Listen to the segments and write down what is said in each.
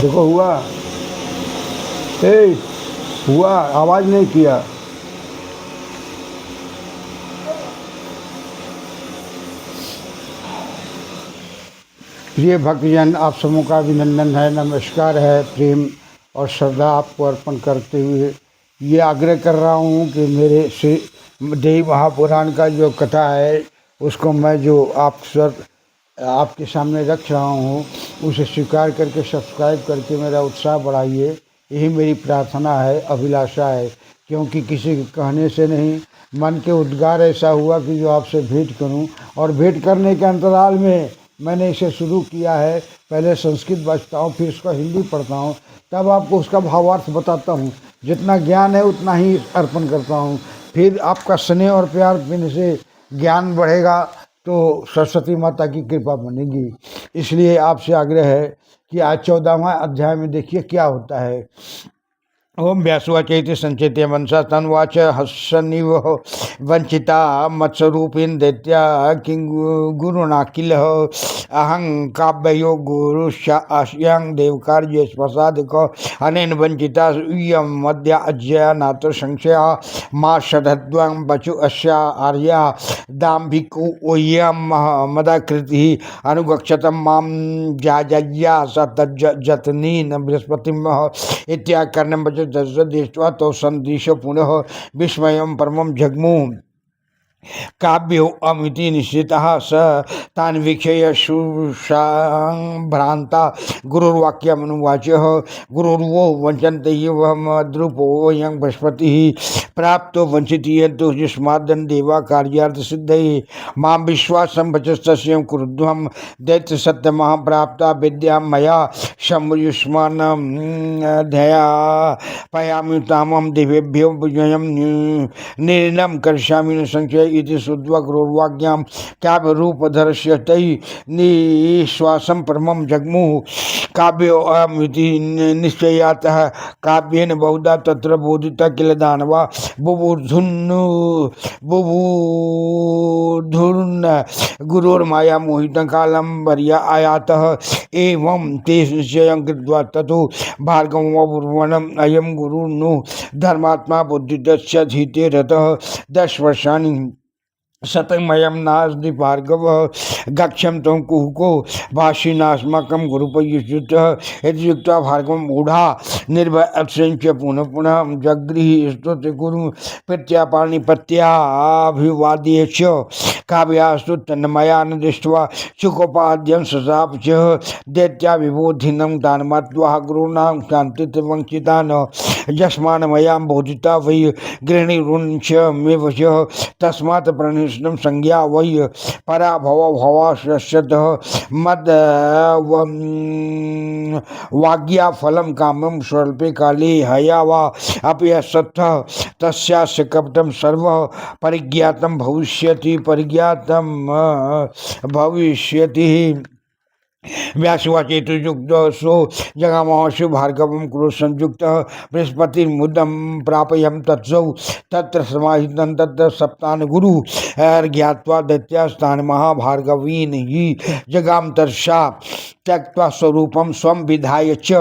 देखो हुआ। ए हुआ, आवाज नहीं किया। प्रिय भक्तजन, आप सबों का अभिनंदन है, नमस्कार है। प्रेम और श्रद्धा आपको अर्पण करते हुए ये आग्रह कर रहा हूँ कि मेरे श्री देवी महापुराण का जो कथा है उसको मैं जो आपके सामने रख रहा हूँ उसे स्वीकार करके सब्सक्राइब करके मेरा उत्साह बढ़ाइए। यही मेरी प्रार्थना है, अभिलाषा है। क्योंकि किसी के कहने से नहीं, मन के उद्गार ऐसा हुआ कि जो आपसे भेंट करूं। और भेंट करने के अंतराल में मैंने इसे शुरू किया है। पहले संस्कृत बचता हूँ, फिर उसका हिंदी पढ़ता हूँ, तब आपको उसका भावार्थ बताता हूँ। जितना ज्ञान है उतना ही अर्पण करता हूँ। फिर आपका स्नेह और प्यार देने से ज्ञान बढ़ेगा तो सरस्वती माता की कृपा बनेगी। इसलिए आपसे आग्रह है कि आज 14वां अध्याय में देखिए क्या होता है। ओम व्यासुवाचैति संचेत्य मनसा तन्वाच हसनिव वंचिता मत्स्वरूपिन दैत्या किं गुरुना किल अहं काव्यो गुरुश्यां देवकार्य प्रसादक अनेन वंचिता इयं मध्या अज्या नात्र संशया मा षडद्वां बचु अस्या आर्या दाम्भिको ओयं मदाकृति अनुगक्षतम मां जाजया स तज्जतनीन बृहस्पतिम इत्याकर्णं दृष्ट्वा तो संदिशो पुनः विस्मयं परमं जग्मु। काव्यो अमिति निश्चितः स तान् वीक्षय शुशाभ्रान्ता गुरुर्वाक्यमनुवाचः गुरुर्वो वञ्चन्ते मद्रूपोऽयं बृहस्पतिः प्राप्तो वञ्चितीयन्तु युष्मादन् देवा कार्यार्थसिद्धये मां विश्वासं वचस्तस्यं कुरुध्वं दैत्यसत्यमः प्राप्ता विद्यां मया शम्युष्मानं धया पयामि तामहं देवेभ्यो विजयं निर्णयं करिष्यामि न संशय इति श्रुत्वा गुरुर्वाक्यां काव्यरूपधरस्य तै निश्वासं परमं जग्मुः। काव्योऽयमिति निश्चयातः काव्येन बहुधा तत्र बोधिता किल दानवा बुबुधुर्न गुरोर्माया मोहितं कालं वर्या आयातः एवं ते निश्चयं कृत्वा ततो भार्गवमब्रुवन् अयं गुरुर्नु धर्मात्मा बुद्धिदस्य धीते रतः 10 वर्षाणि शतमयं नास्ति भार्गव गक्षं त्वं कुहुको भाषिणास्माकं गुरुपयुज्युतः इत्युक्त्वा भार्गवं ऊढा निर्भयत्सञ्च पुनः पुनः जगृहि स्तुति गुरु प्रत्यापाणिपत्याभिवाद्य च काव्यास्तु तन्मया न दृष्ट्वा चुकोपाद्यं ससाप च दैत्या विबोधिनं दानमत्वा गुरूणां शान्तिवञ्चितान् यस्मान् मया बोधिता वै गृह्णीरुञ्च मे वचः तस्मात् प्रणिष्टं संज्ञा वै पराभव भवाश्रयतः मद वाग्या फलं कामं स्वल्पे काले हया वा अपि असत्तः तस्यास्य कपटं सर्वः परिज्ञातं भविष्यति। व्यासुवाचेतुयुक्तो जगामाशु भार्गवं कुरु संयुक्तः बृहस्पतिर्मुदं प्रापयं तत्सौ तत्र समाहितं तत्र सप्तान् गुरु ज्ञात्वा दैत्यास्तान् महाभार्गवीन् हि जगाम तर्षा त्यक्त्वा स्वरूपं स्वं विधाय च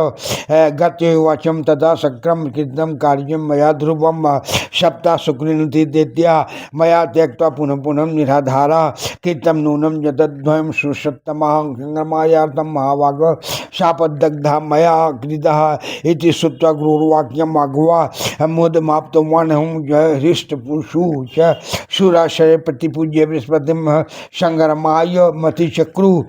गत्योवाचं तदा सक्रम कृतं कार्यं मया ध्रुवं सप्ता शुक्रिनुति दैत्या मया त्यक्त्वा पुनः पुनः निराधारा कृतं नूनं यतद्वयं सुषत्तमायार्थं महाभाग शापदग्धा मया कृतः इति श्रुत्वा गुरुर्वाक्यं अघ्वा मुदमाप्तवान् हृष्टपुषु च शूराशय प्रतिपूज्य बृहस्पतिं संग्रमाय मतिचक्रु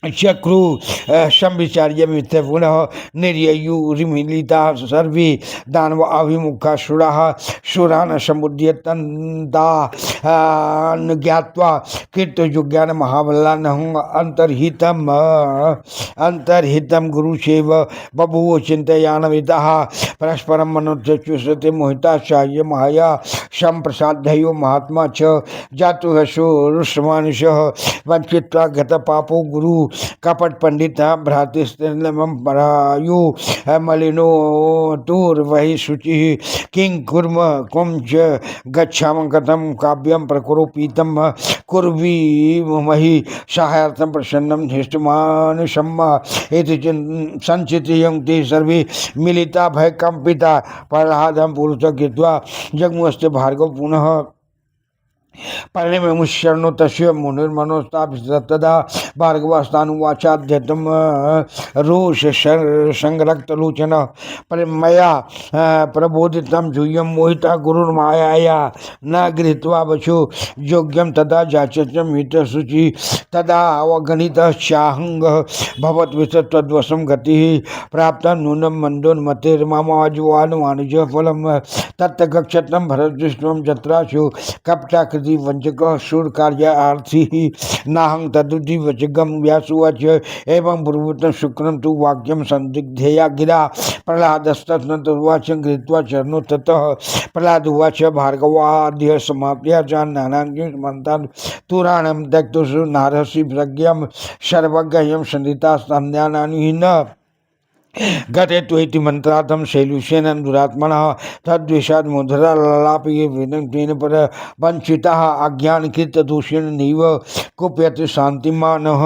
संविचार्य मिथ्य पुनः निर्ययुरिमिलिता सर्वे दानव अभिमुखा शूरान् समुद्यतन्तान् ज्ञात्वा कीर्तयुज्ञान महाबलान् अंतर्हितं गुरुसेव बभूव चिन्तयान्विताः परस्परं मनोच्युषते मोहिता चार्य महाया संप्रसादयो महात्मा च जातु हसो रुष्मानुषः वञ्चित्वा गतपापो गुरु कपट पंडित भ्रातृस्त्रीलमं परायु मलिनो तुर्वहि शुचि किं कुर्म कुं च गच्छाम कथम काव्यम प्रकुरु पीतम कुर्वी मही सहायर्थम प्रसन्नम धृष्टमानुषम्मा इति संचितयं ते सर्वे मिलिता भय कंपिता प्रह्लादं पुरुष कृत्वा जग्मुस्ते भार्गव पुनः परिणेमुष्यर्णो तस्य मुनिर्मनोस्ताभिस्तदा भार्गवास्तानुवाचाध्यतं रोष संरक्तलोचन मया प्रबोधितं जूयं मोहिता गुरुर्मायाया न गृहीत्वा वचो योग्यं तदा जाचचं हितशुचि तदा अवगणितश्चाहङ्गः भवद्विषत्वद्वशं गतिः प्राप्ता नूनं मन्दोन्मतिर्मामाजुवानुवाणिज्य फलं तत्तगक्षतं भरतविष्णुं जत्राशु कपटाकृति वंचक शूर कार्यार्थी नाहं तदुति वचगम व्यासुवाच एवं ब्रुवतं शुक्रम तु वाक्यम संदिग्धेया गिरा प्रह्लादस्तत्नतुर्वाच गृहीत्वा चरणो ततः प्रह्लाद उवाच भार्गवाद्य समाप्य जान्नानां तुराणं त्यक्तुषु नारसि प्रज्ञं सर्वज्ञयं संदितास्तान्यानानि न गते त्वेति मंत्रार्थम शैलुषेन दुरात्मनः तद्विषाद मुद्रा ललापये विनक्तेन पर वंचितः अज्ञानकृत दोषेण नैव कुप्यते शान्तिमानः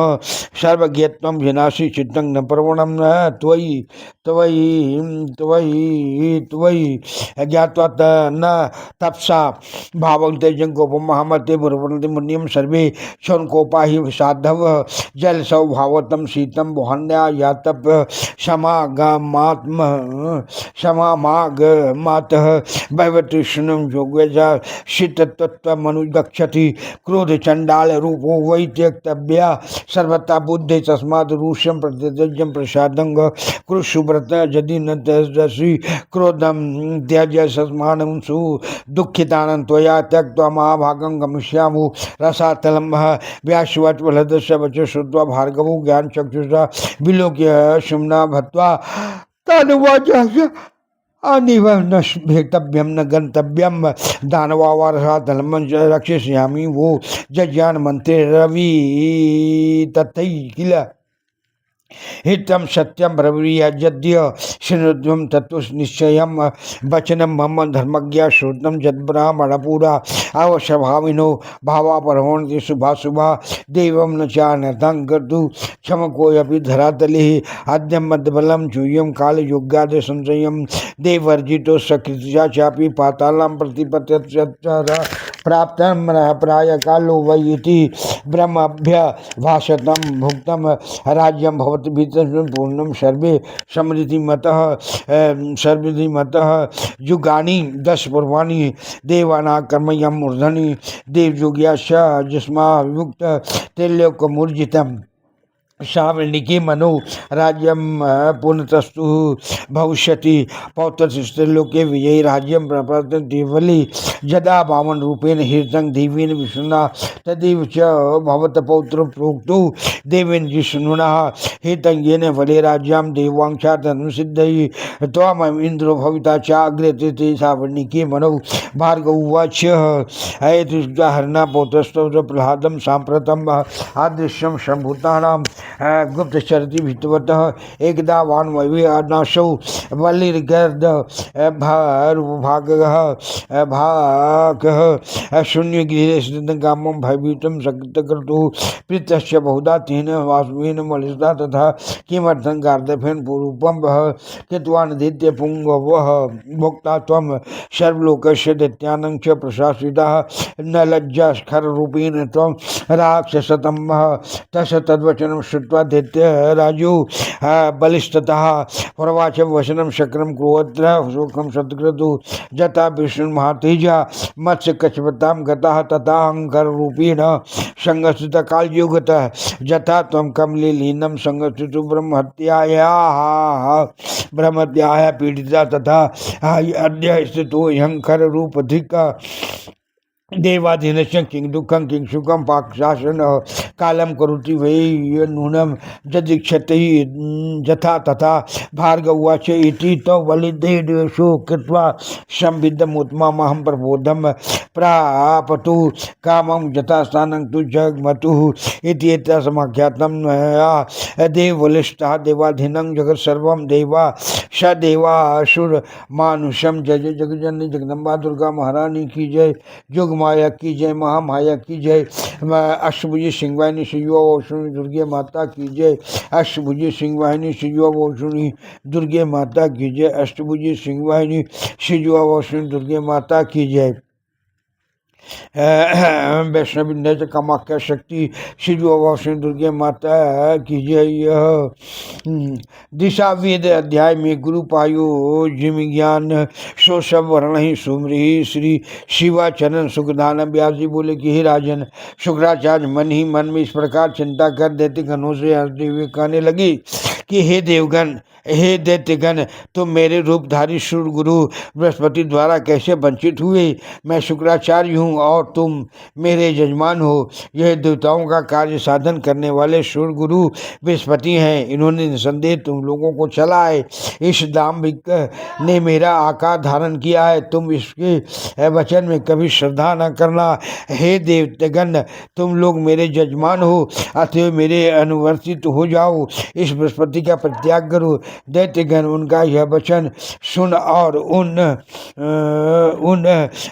सर्वज्ञत्वं विनाशी चित्तं न प्रवणं न त्वयि त्वयि त्वयि त्वयि ज्ञात्वा न तपसा भावं तेजं कोपं महामते बुर्वन्ति मुनिं सर्वे क्षणकोपा हि साधव जल सौभावतं शीतं वहन्या यातप समागमातः भैवतृष्णं योग्यजा शीतत्वमनुगच्छति क्रोध चंडाल रूपो वै त्यक्तव्या सर्वथा बुद्धि तस्मात् रूष्यं प्रतित्यज्यं प्रसादं कृष्णव्रत यदि न तजसि क्रोधं त्यज सस्मानं सु दुःखितानं त्वया त्यक्त्वा महाभागं गमिष्यामो रसातलं व्यासुवाच वलदस्य वच श्रुत्वा भार्गवो ज्ञानचक्षुषा विलोक्य शुम्ना भत्वा तनुवाच अनिवं न भेतव्यं न गंतव्यं दानवावारसातलं रक्षिष्यामि वो जज्ञान मंत्रे रवि तथै किल हितं सत्यं ब्रवीयद्य शृणुध्वं तत्त्वनिश्चयं वचनं मम धर्मज्ञा श्रुतं यद्ब्राह्मणपुरा अवश्यभाविनो भावापरमोन्ति शुभाशुभा देवं न चानर्थं कर्तु क्षमकोऽपि धरातले आद्यं मद्बलं चूयं कालयोग्यादि संशयं देवर्जितो सकृत्या चापि पातालं प्रतिपत्यच्चर प्राप्तं प्राय कालो वै इति ब्रह्मभ्यभाषतं भुक्तं राज्यं भवति पूर्णम सर्वे समृद्धि मतः युगानि 10 पूर्वाणि देवाना कर्मयं मूर्धनि देवयोग्याश्च जिस्मा विमुक्त त्रैलोक्यमूर्जितम् श्रावणिके मनो राज्यं पूर्णतस्तु भविष्यति पौत्रलोके विजयी राज्यं प्रपद्यते देवली यदा वामन रूपेण हृतं देवेन विष्णुना तदेव च भवत पौत्र प्रोक्तो देवेन जिष्णुना हितं येन वले राज्यं देवांशात् अनुसिद्धये त्वामहम् इन्द्रो भविता चाग्रे ते श्रावणिके मनो भार्गव उवाच अयतुष्गाहरणा पौत्रस्तव प्रह्लादं साम्प्रतम् आदृश्यं सम्भूतानां गुप्तचरति भित्तवतः एकदा वान्वये आनाशौ बलिर्गर्द भागः शून्यगृहे स्थितं कामं भयभीतं सकृतकर्तुः प्रीतस्य बहुधा तेन वासुवेन मलिष्टा तथा किमर्थं गार्दभेन पूर्वं कृतवानधीत्य पुङ्गवः भोक्ता त्वं सर्वलोकस्य दैत्यानां च प्रशासितः न लज्जास्खररूपेण त्वं राक्षसतम् तस्य तद्वचनं श्रुत्वा दैत्य राजो बलिष्ठतः प्रवाच वचनं शक्रं क्रोत्र शोकं सत्क्रतु जता विष्णुर्महातेजा मत्स्य कच्छपतां गतः तथा अहंकाररूपेण संगस्थित कालयुगतः जथा त्वं कमले लीनं संगस्थितो ब्रह्मत्याः पीडिता तथा अद्य स्थितो अहंकाररूपधिक देवाधीनस्य किं दुःखं किं सुखं पाकशासनः कालं करोति वै नूनं यदीक्षते यथा तथा भार्गवाच इति तौ बलिदेषु कृत्वा संविद्धमुत्तममहं प्रबोधं प्रापतु कामं यथा स्थानं तु जगमतुः इति एतस्माख्यातं मया देवबलिष्ठः देवाधीनं जगत् सर्वं देवा स देवासुर मानुषम जय जय जगजननी जगदम्बा दुर्गा महारानी की जय, जोग माया की जय, महामाया की जय, अष्टभुजी सिंहवाहिनी शिवा वोषुणी दुर्गे माता की जय, अष्टभुजी सिंहवाहिनी शिवा वोषुणी दुर्गे माता की जय, अष्टभुजी सिंहवाहिनी शिवा वोषुणी दुर्गे माता की जय। वैष्णवी नृत्य कामाख्या शक्ति शिववासिनी दुर्गे माता की जय। दिशा वेद अध्याय में गुरु पायो जिम ज्ञान सो सब वर्ण ही सुमरी श्री शिवाचरण सुखदान व्यास जी बोले कि हे राजन, शुक्राचार्य मन ही मन में इस प्रकार चिंता कर देते गणों से हंसते हुए कहने लगी कि हे देवगण, हे दैत्यगण, तुम मेरे रूपधारी सूर्य गुरु बृहस्पति द्वारा कैसे वंचित हुए? मैं शुक्राचार्य हूँ और तुम मेरे यजमान हो। यह देवताओं का कार्य साधन करने वाले सूर्य गुरु बृहस्पति हैं। इन्होंने निसंदेह तुम लोगों को चला है। इस दाम्भिक ने मेरा आकार धारण किया है। तुम इसके वचन में कभी श्रद्धा न करना। हे देवतागण, तुम लोग मेरे यजमान हो, अतएव मेरे अनुवर्तित हो जाओ। इस बृहस्पति का परित्याग करो। दैत्यगण उनका यह वचन सुन और उन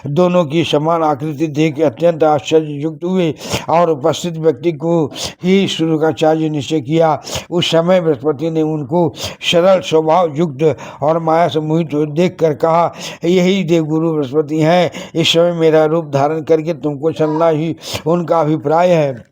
दोनों की समान आकृति देख अत्यंत आश्चर्ययुक्त हुए और उपस्थित व्यक्ति को ही शुक्राचार्य निश्चय किया। उस समय बृहस्पति ने उनको सरल स्वभाव युक्त और माया से मोहित देख कर कहा, यही देवगुरु बृहस्पति हैं। इस समय मेरा रूप धारण करके तुमको चलना ही उनका अभिप्राय है।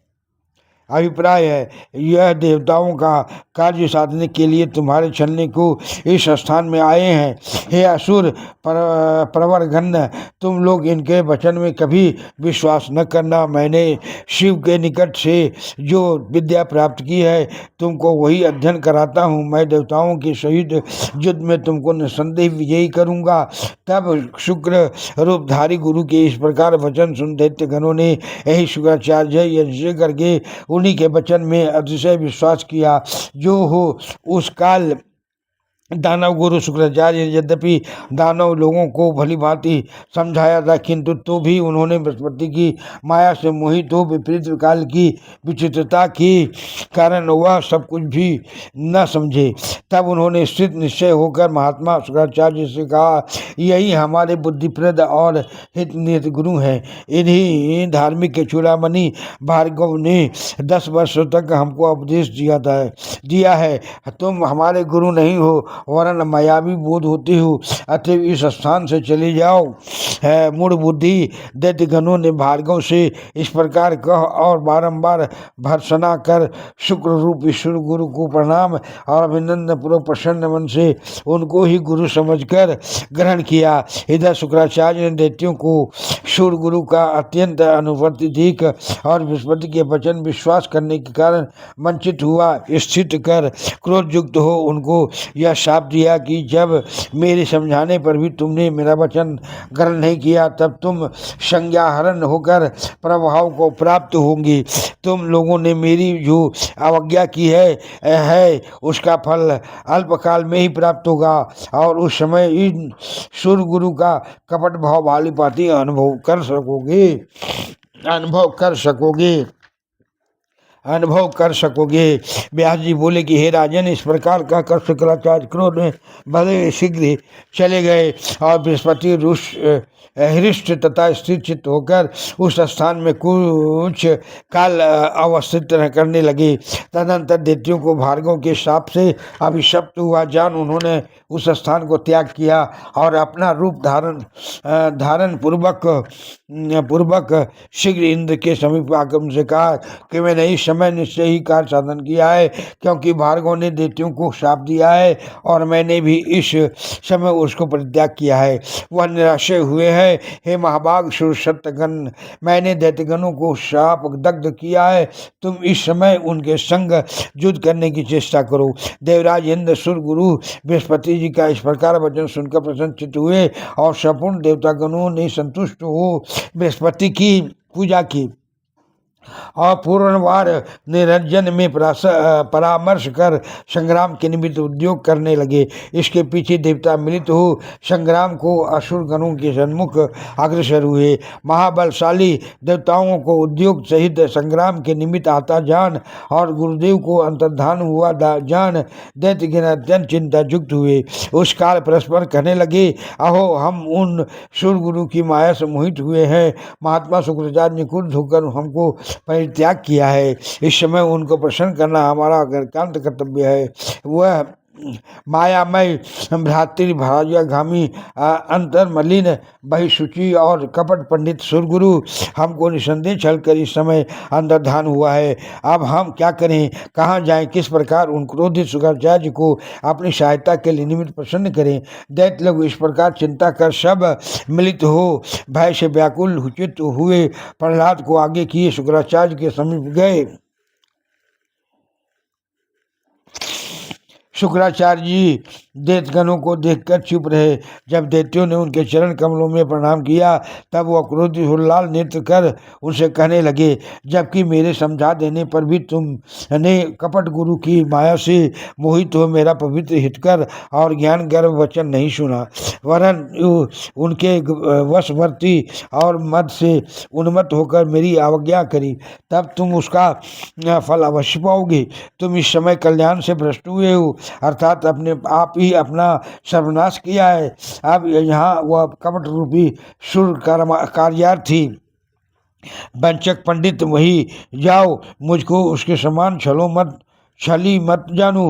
यह देवताओं का कार्य साधने के लिए तुम्हारे चलने को इस स्थान में आए हैं। हे असुर प्रवरगण, तुम लोग इनके वचन में कभी विश्वास न करना। मैंने शिव के निकट से जो विद्या प्राप्त की है तुमको वही अध्ययन कराता हूँ। मैं देवताओं के सहित युद्ध में तुमको निसंदेह विजयी करूँगा। तब शुक्र रूपधारी गुरु के इस प्रकार वचन सुन दैत्यगणों ने यही शुक्राचार्य यज्ञ करके उन्हीं के वचन में अतिशय विश्वास किया। जो हो उस काल दानव गुरु शुक्राचार्य यद्यपि दानव लोगों को भली भांति समझाया था, किंतु तो भी उन्होंने बृहस्पति की माया से मोहित हो विपरीत काल की विचित्रता के कारण वह सब कुछ भी न समझे। तब उन्होंने स्थित निश्चय होकर महात्मा शुक्राचार्य से कहा, यही हमारे बुद्धिप्रद और हितनीत गुरु हैं। इन्हीं धार्मिक के चूड़ामणि भार्गव ने 10 वर्षों तक हमको उपदेश दिया है। तुम हमारे गुरु नहीं हो वरन मायावी बोध होते हो, अतएव इस स्थान से चले जाओ। मूढ़ बुद्धि दैत्यगणों ने भार्गव से इस प्रकार कह और बारंबार भर्त्सना कर शुक्र रूप ईश्वर गुरु को प्रणाम और अभिनंदन पूर्वक प्रसन्न मन से उनको ही गुरु समझकर ग्रहण किया। इधर शुक्राचार्य ने दैत्यों को सूर्य गुरु का अत्यंत अनुवर्ती देख और बृहस्पति के वचन विश्वास करने के कारण वंचित हुआ स्थित कर क्रोध युक्त हो उनको यह शाप दिया कि जब मेरे समझाने पर भी तुमने मेरा वचन ग्रहण नहीं किया तब तुम संज्ञाहरण होकर प्रभाव को प्राप्त होंगे। तुम लोगों ने मेरी जो अवज्ञा की है उसका फल अल्पकाल में ही प्राप्त होगा और उस समय इन सूर्य गुरु का कपट भाव वाली पाती अनुभव कर सकोगे। व्यास जी बोले कि हे राजन, इस प्रकार कहकर शुक्राचार्य क्रोध में भले शीघ्र चले गए और बृहस्पति हृष्ट तथा स्थिर चित्त होकर उस स्थान में कुछ काल अवस्थित करने लगे। तदनंतर दैत्यों को भार्गव के शाप से अभिशप्त हुआ जान उन्होंने उस स्थान को त्याग किया और अपना रूप धारण पूर्वक शीघ्र इंद्र के समीप आकर उनसे कहा कि मैंने इस समय निश्चय ही कार्य साधन किया है, क्योंकि भार्गव ने दैत्यों को शाप दिया है और मैंने भी इस समय उसको परित्याग किया है। वह निराशय हुए हैं। हे महाभाग शत्रुगण, मैंने दैत्यगणों को शाप दग्ध किया है। तुम इस समय उनके संग युद्ध करने की चेष्टा करो। देवराज इंद्र सूर्य गुरु बृहस्पति जी का इस प्रकार वचन सुनकर प्रसन्नचित्त हुए और संपूर्ण देवतागणों ने संतुष्ट हो बृहस्पति की पूजा की और पूर्णवार निरंजन में परामर्श कर संग्राम के निमित्त उद्योग करने लगे। इसके पीछे देवता मिलित हो संग्राम को असुर गणों के सन्मुख अग्रसर हुए। महाबलशाली देवताओं को उद्योग सहित संग्राम के निमित्त आता जान और गुरुदेव को अंतर्धान हुआ जान दैत्यगण अत्यंत चिंता युक्त हुए। उस काल परस्पर कहने लगे, अहो हम उन सुर गुरु की माया से मोहित हुए हैं। महात्मा शुक्राचार्य ने क्रुद्ध होकर हमको परित्याग किया है। इस समय उनको प्रसन्न करना हमारा एकांत कर्तव्य है। वह मायामय भ्रातृभाज्यगामी अंतर्मलिन बहिशुचि और कपट पंडित सुरगुरु हमको निसंदेह छल कर इस समय अंतर्धान हुआ है। अब हम क्या करें, कहाँ जाएं, किस प्रकार उन क्रोधित शुक्राचार्य को अपनी सहायता के लिए निमित्त प्रसन्न करें। दैत्य लोग इस प्रकार चिंता कर सब मिलित हो भय से व्याकुल हुचित हुए प्रहलाद को आगे किए शुक्राचार्य के समीप गए। शुक्राचार्य जी दैत्यगणों को देखकर चुप रहे। जब दैत्यों ने उनके चरण कमलों में प्रणाम किया तब वह क्रोधित हुलाल नृत्य कर उनसे कहने लगे, जबकि मेरे समझा देने पर भी तुमने कपट गुरु की माया से मोहित हो मेरा पवित्र हितकर और ज्ञान गर्भ वचन नहीं सुना, वरन उनके वशवर्ती और मद से उन्मत्त होकर मेरी अवज्ञा करी, तब तुम उसका फल अवश्य पाओगे। तुम इस समय कल्याण से भ्रष्ट हुए हो, अर्थात अपने आप ही अपना सर्वनाश किया है। अब यहाँ वह कपट रूपी सुर कार्यार्थी वंचक पंडित वही जाओ, मुझको उसके समान छली मत जानू।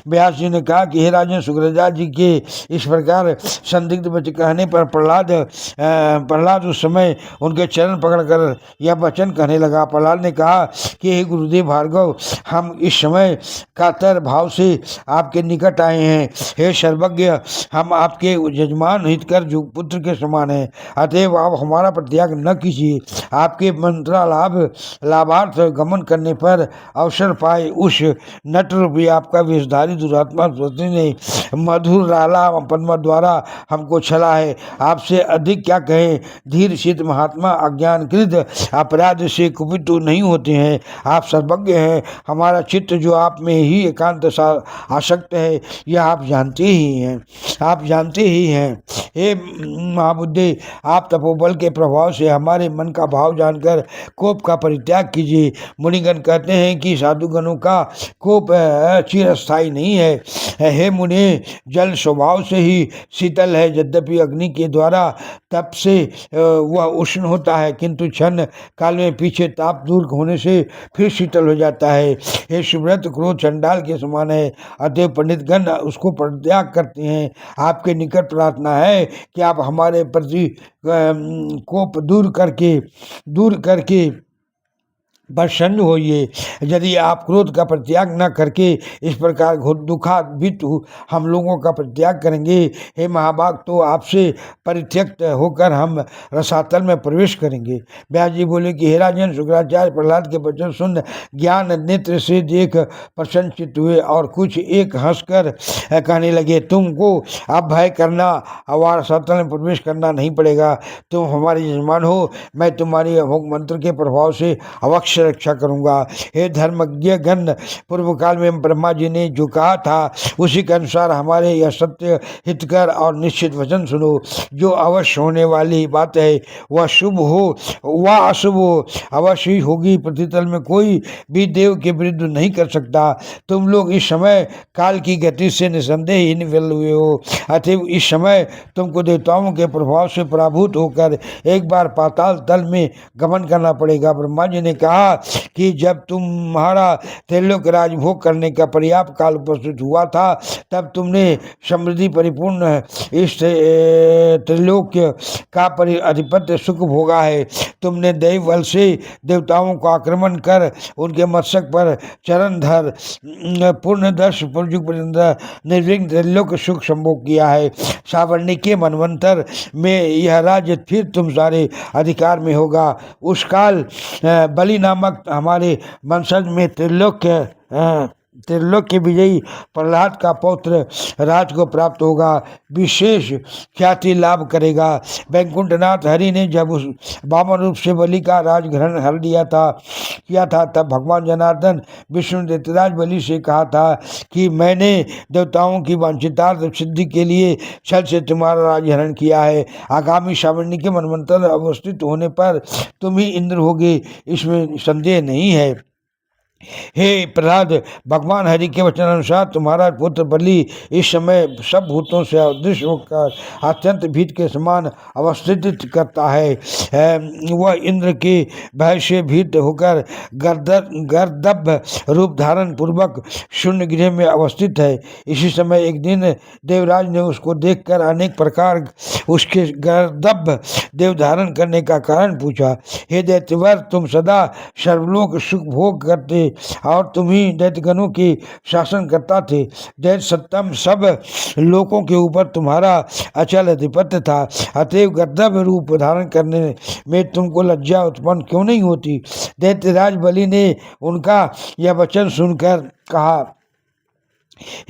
व्यास जी ने कहा कि हे राजन, शुक्राचार्य जी के इस प्रकार संदिग्ध वचन कहने पर प्रहलाद उस समय उनके चरण पकड़कर यह वचन कहने लगा। प्रहलाद ने कहा कि हे गुरुदेव भार्गव, हम इस समय कातर भाव से आपके निकट आए हैं। हे सर्वज्ञ, हम आपके यजमान हितकर जो पुत्र के समान हैं, अतएव आप हमारा परित्याग न कीजिए। आपके लाभार्थ गमन करने पर अवसर पाए उस नट रूपी आपका वेशधारी दुरात्मा ने मधुर राला पन्मा द्वारा हमको छला है। आपसे अधिक क्या कहें। धीर शीत महात्मा अज्ञानकृत अपराध से कुपित नहीं होते हैं। आप सर्वज्ञ हैं। हमारा चित्त जो आप में ही एकांत आसक्त है, यह आप जानते ही हैं। हे महाबुद्धे, आप तपोबल के प्रभाव से हमारे मन का भाव जानकर कोप का परित्याग कीजिए। मुनिगण कहते हैं कि साधुगणों का कोप चिरस्थायी नहीं है। हे मुनि, जल स्वभाव से ही शीतल है, यद्यपि अग्नि के द्वारा तप से वह उष्ण होता है, किंतु क्षण काल में पीछे ताप दूर होने से फिर शीतल हो जाता है। हे सुव्रत, क्रोध चंडाल के समान है, अतएव पंडितगण उसको परित्याग करते हैं। आपके निकट प्रार्थना है कि आप हमारे प्रति कोप दूर करके प्रसन्न होइए। यदि आप क्रोध का परित्याग न करके इस प्रकार दुखान्वित हम लोगों का परित्याग करेंगे, हे महाभाग, तो आपसे परित्यक्त होकर हम रसातल में प्रवेश करेंगे। व्यास जी बोले कि हे राजन, शुक्राचार्य प्रहलाद के वचन सुन ज्ञान नेत्र से देख प्रसन्नचित हुए और कुछ एक हंसकर कहने लगे, तुमको अब भय करना और रसातल में प्रवेश करना नहीं पड़ेगा। तुम हमारे यजमान हो, मैं तुम्हारी अमोघ मंत्र के प्रभाव से अवश्य रक्षा करूंगा। हे धर्मज्ञ गण, पूर्व काल में ब्रह्मा जी ने जो कहा था उसी के अनुसार हमारे यह सत्य हितकर और निश्चित वचन सुनो। जो अवश्य होने वाली बात है वह शुभ हो वह अशुभ हो अवश्य ही होगी। पृथ्वीतल में कोई भी देव के विरुद्ध नहीं कर सकता। तुम लोग इस समय काल की गति से निसंदेह ही निवल हुए हो, अतएव इस समय तुमको देवताओं के प्रभाव से पराभूत होकर एक बार पाताल तल में गमन करना पड़ेगा। ब्रह्मा जी ने कहा कि जब तुम्हारा त्रिलोक राजभोग करने का पर्याप्त काल उपस्थित हुआ था, तब तुमने समृद्धि परिपूर्ण इस त्रिलोक का अधिपत्य सुख भोगा है। तुमने दैव बल से देवताओं को आक्रमण कर उनके मस्तक पर चरण धर पूर्णदर्श निर्विघ्न त्रिलोक सुख संभोग किया है। सावर्णी के मनवंतर में यह राज्य फिर तुम सारे अधिकार में होगा। उस काल बलि नामक हमारे वंशज में त्रिलोक्य विजयी प्रहलाद का पौत्र राज को प्राप्त होगा, विशेष ख्याति लाभ करेगा। वैकुंठनाथ हरि ने जब उस वामन रूप से बलि का राजग्रहण हर किया था तब भगवान जनार्दन विष्णु ने दैत्यराज बलि से कहा था कि मैंने देवताओं की वांछितार्थ सिद्धि के लिए छल से तुम्हारा राजहरण किया है। आगामी श्रावणी के मनवंतर अवस्थित होने पर तुम ही इंद्र होगे, इसमें संदेह नहीं है। हे प्रहलाद, भगवान हरि के वचन अनुसार तुम्हारा पुत्र बलि इस समय सब भूतों से अदृश्य होकर अत्यंत भीत के समान अवस्थित करता है। वह इंद्र के भय से भीत होकर गर्दभ रूप धारण पूर्वक शून्य गृह में अवस्थित है। इसी समय एक दिन देवराज ने उसको देखकर अनेक प्रकार उसके गर्दभ देव धारण करने का कारण पूछा। हे दैत्यवर, तुम सदा सर्वलोक सुख भोग करते और तुम ही दैत्यगणों के शासन करता थे। दैत्य सत्तम सब लोकों के ऊपर तुम्हारा अचल अधिपत्य था, अतएव गर्दभ रूप धारण करने में तुमको लज्जा उत्पन्न क्यों नहीं होती। दैत्यराज बलि ने उनका यह वचन सुनकर कहा,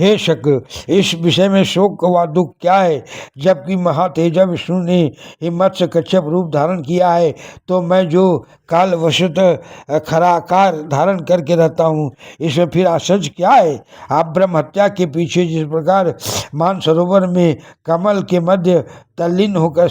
हे शक्र, इस विषय में शोक व दुख क्या है। जबकि महातेजा विष्णु ने हिमत्स्य कच्छप रूप धारण किया है, तो मैं जो कालवशत खराकार धारण करके रहता हूँ, इसमें फिर आश्चर्य क्या है। आप ब्रह्म हत्या के पीछे जिस प्रकार मानसरोवर में कमल के मध्य तल्लीन होकर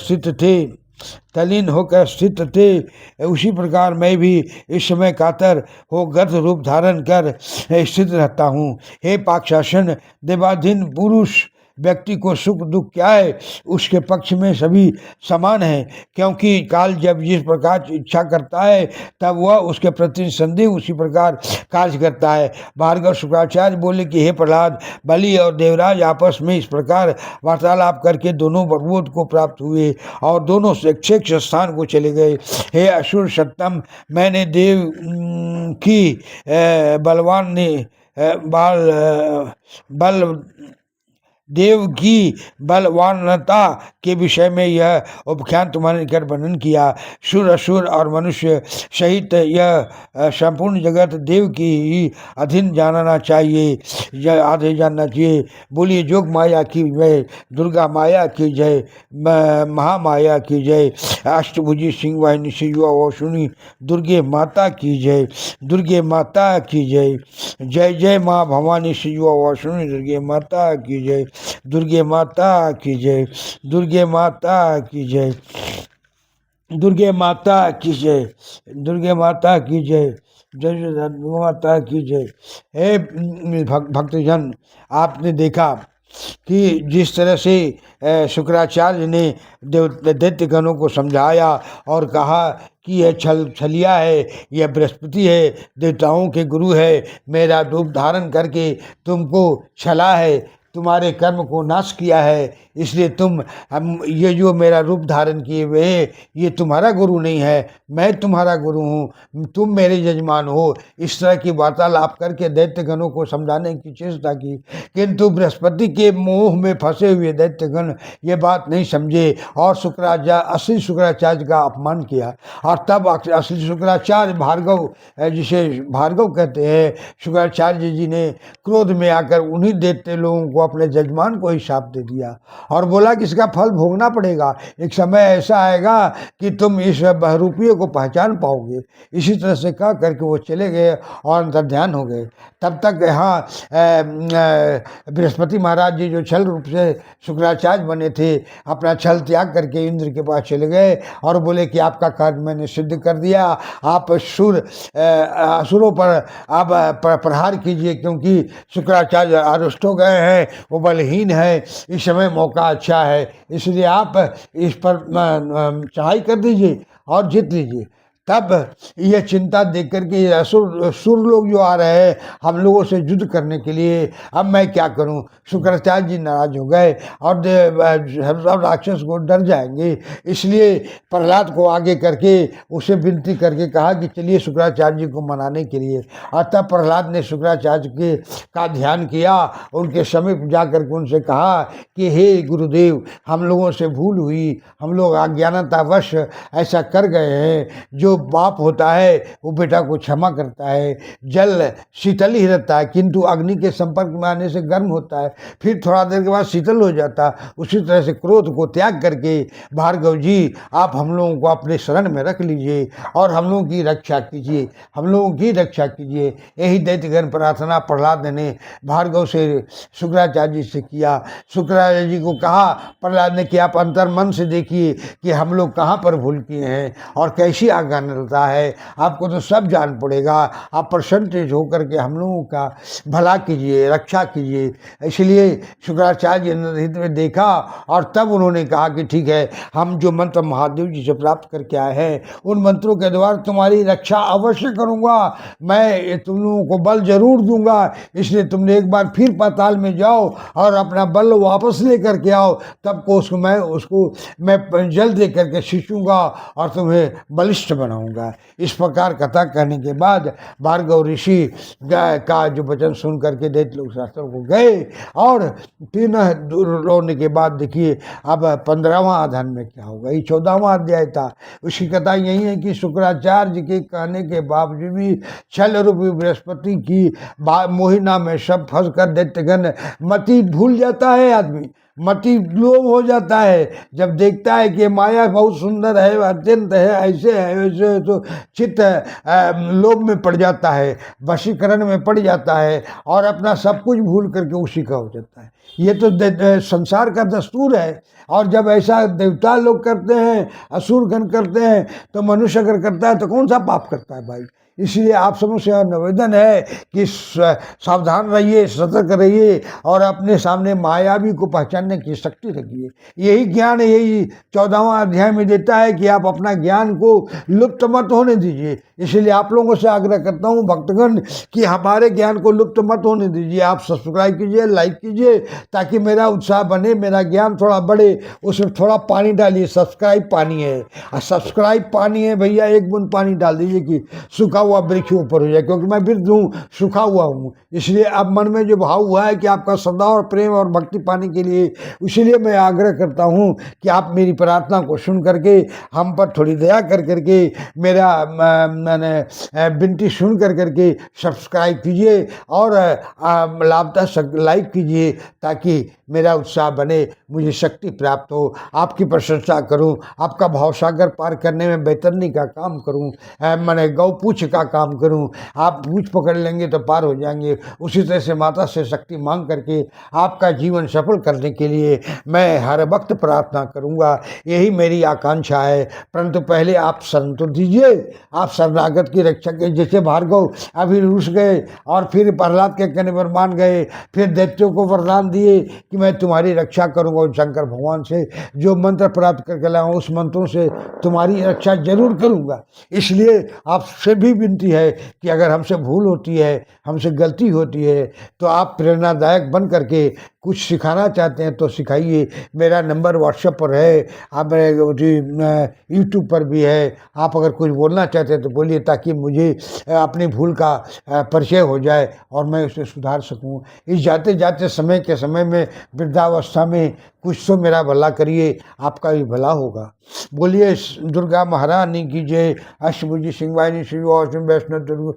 स्थित थे, उसी प्रकार मैं भी इस समय कातर हो गर्द रूप धारण कर स्थित रहता हूँ। हे पाकशासन, देवाधीन पुरुष व्यक्ति को सुख दुख क्या है, उसके पक्ष में सभी समान है, क्योंकि काल जब जिस प्रकार इच्छा करता है तब वह उसके प्रति संदेह उसी प्रकार कार्य करता है। भार्गव शुक्राचार्य बोले कि हे प्रहलाद, बलि और देवराज आपस में इस प्रकार वार्तालाप करके दोनों प्रबोध को प्राप्त हुए और दोनों शिक्षक स्थान को चले गए। हे असुर सत्तम, मैंने देव की बलवान ने देव की बलवानता के विषय में यह उपख्यान तुम्हारे निकट वर्णन किया। सुर असुर और मनुष्य सहित यह संपूर्ण जगत देव की ही अधीन जानना चाहिए, बोलिए जोग माया की जय, दुर्गा माया की जय, महामाया की जय, अष्टभुजी सिंह वाहिनी शिवा वोषुणी दुर्गे माता की जय, दुर्गे माता की जय। जय जय माँ भवानी शिवा वोषुणी दुर्गे माता की जय, दुर्गे माता की जय, दुर्गे माता की जय, दुर्गे माता की जय, दुर्गे माता की जय, जय माता की जय। हे भक्तजन, आपने देखा कि जिस तरह से शुक्राचार्य ने दैत्यगणों को समझाया और कहा कि यह छलिया है, यह बृहस्पति है, देवताओं के गुरु है, मेरा रूप धारण करके तुमको छला है, तुम्हारे कर्म को नाश किया है, इसलिए ये जो मेरा रूप धारण किए हुए ये तुम्हारा गुरु नहीं है, मैं तुम्हारा गुरु हूँ, तुम मेरे यजमान हो। इस तरह की वार्तालाप करके दैत्यगणों को समझाने की चेष्टा की, किंतु बृहस्पति के मोह में फंसे हुए दैत्यगण ये बात नहीं समझे और असली शुक्राचार्य का अपमान किया। और तब असली शुक्राचार्य भार्गव, जिसे भार्गव कहते हैं, शुक्राचार्य जी ने क्रोध में आकर उन्हीं दैत्य लोगों को, अपने जजमान को ही शाप दे दिया और बोला कि इसका फल भोगना पड़ेगा। एक समय ऐसा आएगा कि तुम इस बहरूपियों को पहचान पाओगे। इसी तरह से कह करके वो चले गए और अंतर्ध्यान हो गए। तब तक यहाँ बृहस्पति महाराज जी जो छल रूप से शुक्राचार्य बने थे, अपना छल त्याग करके इंद्र के पास चले गए और बोले कि आपका कार्य मैंने सिद्ध कर दिया, आप असुरों पर आप प्रहार कीजिए, क्योंकि शुक्राचार्य अरुष्ट हो गए हैं, वो बलहीन है, इस समय मौका अच्छा है, इसलिए आप इस पर चढ़ाई कर दीजिए और जीत लीजिए। तब यह चिंता देख करके सुर लोग जो आ रहे हैं हम लोगों से युद्ध करने के लिए, अब मैं क्या करूं। शुक्राचार्य जी नाराज हो गए और सब राक्षस को डर जाएंगे, इसलिए प्रहलाद को आगे करके उसे विनती करके कहा कि चलिए शुक्राचार्य जी को मनाने के लिए। और तब प्रहलाद ने शुक्राचार्य का ध्यान किया, उनके समीप जा करके उनसे कहा कि हे गुरुदेव, हम लोगों से भूल हुई, हम लोग अज्ञानतावश ऐसा कर गए हैं, जो जो बाप होता है वो बेटा को क्षमा करता है। जल शीतल ही रहता है, किंतु अग्नि के संपर्क में आने से गर्म होता है, फिर थोड़ा देर के बाद शीतल हो जाता है। उसी तरह से क्रोध को त्याग करके भार्गव जी आप हम लोगों को अपने शरण में रख लीजिए और हम लोगों की रक्षा कीजिए, हम लोगों की रक्षा कीजिए। यही दैत्यगण प्रार्थना प्रहलाद ने भार्गव से शुक्राचार्य जी से किया। शुक्राचार्य जी को कहा प्रहलाद ने कि आप अंतर मन से देखिए कि हम लोग कहाँ पर भूल किए हैं और कैसी आज्ञा निरता है, आपको तो सब जान पड़ेगा। आप प्रसन्न होकर के हम लोगों का भला कीजिए, रक्षा कीजिए। इसलिए शुक्राचार्य ने देखा और तब उन्होंने कहा कि ठीक है, हम जो मंत्र महादेव जी से प्राप्त करके आए हैं उन मंत्रों के द्वारा तुम्हारी रक्षा अवश्य करूंगा, मैं तुम लोगों को बल जरूर दूंगा। इसलिए तुमने एक बार फिर पाताल में जाओ और अपना बल वापस लेकर के आओ, तब को उसको मैं जल दे करके सींचूंगा और तुम्हें बलिष्ठ बनाऊंगा। इस प्रकार कथा कहने के बाद भार्गव ऋषि का जो वचन सुन करके दैत्य लोग शास्त्र को गए और फिर न रोने के बाद देखिए अब 15वां अध्याय में क्या होगा। ये 14वां अध्याय था। उसकी कथा यही है कि शुक्राचार्य के कहने के बावजूद भी छल रूपी बृहस्पति की मोहिना में सब फंस कर दैत्यगण मति भूल जाता है, आदमी मति लोभ हो जाता है जब देखता है कि माया बहुत सुंदर है, अत्यंत है, ऐसे है वैसे है, तो चित्त लोभ में पड़ जाता है, वशीकरण में पड़ जाता है और अपना सब कुछ भूल करके उसी का हो जाता है। ये तो संसार का दस्तूर है। और जब ऐसा देवता लोग करते हैं, असुरगण करते हैं, तो मनुष्य अगर करता है तो कौन सा पाप करता है भाई। इसलिए आप सबों से निवेदन है कि सावधान रहिए, सतर्क रहिए और अपने सामने मायावी को पहचानने की शक्ति रखिए। यही ज्ञान यही 14वां अध्याय में देता है कि आप अपना ज्ञान को लुप्त मत होने दीजिए। इसलिए आप लोगों से आग्रह करता हूं भक्तगण कि हमारे ज्ञान को लुप्त मत होने दीजिए। आप सब्सक्राइब कीजिए, लाइक कीजिए, ताकि मेरा उत्साह बने, मेरा ज्ञान थोड़ा बढ़े। उसमें थोड़ा पानी डालिए, सब्सक्राइब पानी है और सब्सक्राइब पानी है भैया, एक बूंद पानी डाल दीजिए कि सूखा हुआ वृक्ष ऊपर हो जाए, क्योंकि मैं वृद्ध हूँ, सूखा हुआ हूँ। इसलिए अब मन में जो भाव हुआ है कि आपका श्रद्धा और प्रेम और भक्ति पाने के लिए, इसलिए मैं आग्रह करता हूँ कि आप मेरी प्रार्थना को सुन करके हम पर थोड़ी दया कर करके मेरा मैंने विनती सुन कर करके सब्सक्राइब कीजिए और लाभदायक लाइक कीजिए, ताकि मेरा उत्साह बने, मुझे शक्ति प्राप्त हो, आपकी प्रशंसा करूं, आपका भावसागर पार करने में बेतरनी का काम करूं, मैंने गौ पूछ का काम करूं। आप पूछ पकड़ लेंगे तो पार हो जाएंगे। उसी तरह से माता से शक्ति मांग करके आपका जीवन सफल करने के लिए मैं हर वक्त प्रार्थना करूंगा, यही मेरी आकांक्षा है। परंतु पहले आप शरण तो दीजिए, आप शरणागत की रक्षा के। जैसे भार्गव अभी रूस गए और फिर प्रहलाद के कहने पर मान गए, फिर दैत्यों को वरदान दिए कि मैं तुम्हारी रक्षा करूंगा। और शंकर भगवान से जो मंत्र प्राप्त करके लाया उस मंत्रों से तुम्हारी रक्षा जरूर करूंगा। इसलिए आपसे भी विनती है कि अगर हमसे भूल होती है, हमसे गलती होती है, तो आप प्रेरणादायक बन करके कुछ सिखाना चाहते हैं तो सिखाइए। मेरा नंबर व्हाट्सएप पर है, आप यूट्यूब पर भी है। आप अगर कुछ बोलना चाहते हैं तो बोलिए, ताकि मुझे अपनी भूल का परिचय हो जाए और मैं उसे सुधार सकूं। इस जाते जाते समय के समय में वृद्धावस्था में कुछ तो मेरा भला करिए, आपका भी भला होगा। बोलिए दुर्गा महारानी की जय। अष्टभुजी सिंहवाहिनी श्री वैष्णव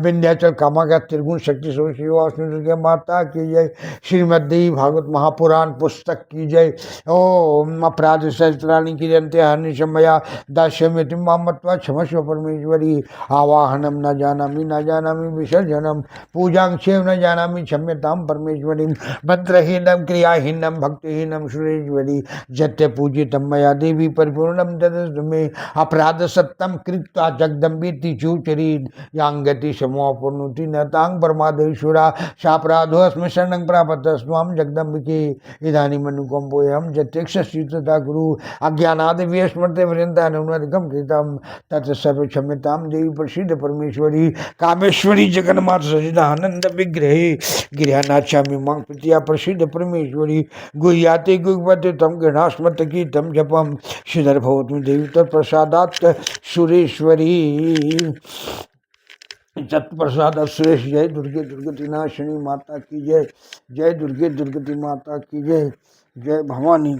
विंध्याचल कामाख्या त्रिगुण शक्ति स्वरूप श्री दुर्गा माता की जय। श्रीमद्देवी भागवत महापुराण पुस्तक की जय। ओम अपराध सहस्त्राणी की जयंती हरनि शमया दास्यमिति मामत्वा क्षमस्व परमेश्वरी। आवाहनम न जानामि विसर्जनम पूजांक्षेम न जानामि क्षम्यताम परमेश्वरी। मंत्रहीनम क्रियाहीनम भक्तिहीनम सुरेश्वरी। जत्य पूजितम मया देवी परिपूर्णम तदस्तु मे। अपराध सत्तम कृत्वा जगदम्बीति चूचरी यांगति समोपनुति न तांग परमादेश्वरा। सापराधो अस्मि शरणं प्रापतस्त्वां जगदम्बिके। इदानीं अनुकंपोऽहं जत्यक्षसितता गुरु। अज्ञानादि विस्मृते वृन्दानुनदिकं कृतं तत्सर्व क्षम्यतां देवी प्रसीद परमेश्वरी। कामेश्वरी जगन्माता सचिदानंद विग्रहे गिरियानाचामि मां प्रीत्या प्रसीद परमेश्वरी। गुह्याते गुह्यवते तं गृह्णास्मत् कीर्तं जपं श्रीधर भवतु देवी तत्प्रसादात् सुरेश्वरी। तत्प्रसाद सुरेश। जय दुर्गे दुर्गति नाशिनी माता की जय। जय दुर्गे दुर्गति माता की जय। जय भवानी।